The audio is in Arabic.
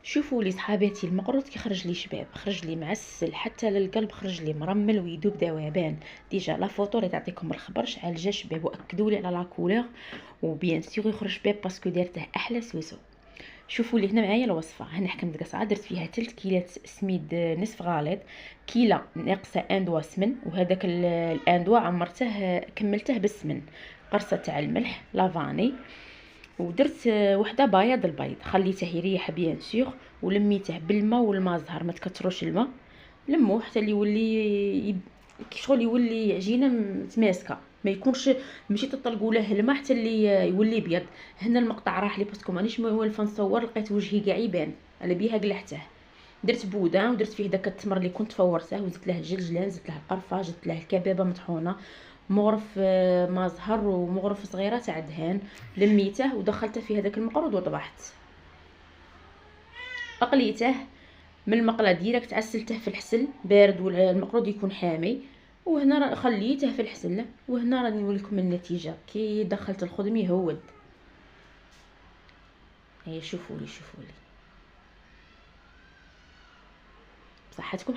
شوفوا لي صحاباتي، المقروط كيخرج لي شباب، خرج لي معسل، حتى للقلب خرج لي مرمل ويدوب ذوبان. ديجا لا فوتو اللي تعطيكم الخبر شحال جا شباب، واكدوا لي على لا كولور، وبيان سيغ يخرج شباب باسكو دارته احلى سويسو. شوفوا لي هنا معايا الوصفه، هنا حكمت قصعه درت فيها 3 كيلات سميد نصف غاليط، كيله ناقصه ان دوا سمن، وهذاك الان دوا عمرته كملته بالسمن، قرصه تاع الملح لافاني، ودرت وحده بياض البيض خليته يريح بيان سيغ، ولميته بالماء والماء زهر، ما تكثروش الماء، لموه حتى اللي يولي شغل يولي عجينه متماسكه، ما يكونش ماشي تطلقوا له الماء حتى اللي يولي بيض. هنا المقطع راح لي باسكو مانيش موالفه نصور، لقيت وجهي كاع يبان على بيها قلعته. درت بودان ودرت فيه داك التمر اللي كنت فورته، وزدت له الجلجلان، زدت له القرفه، زدت له الكبابه مطحونه، مغرف ما زهر، ومغرف صغيره تاع دهان، لميته ودخلته في هذاك المقرود وطبحت. اقليته من المقله ديريكت، عسلته في الحسل بارد والمقرود يكون حامي، وهنا خليته في الحسل، وهنا راني نوريكم النتيجه كي دخلت الخدم يهود. هيا شوفوا لي بصحتكم.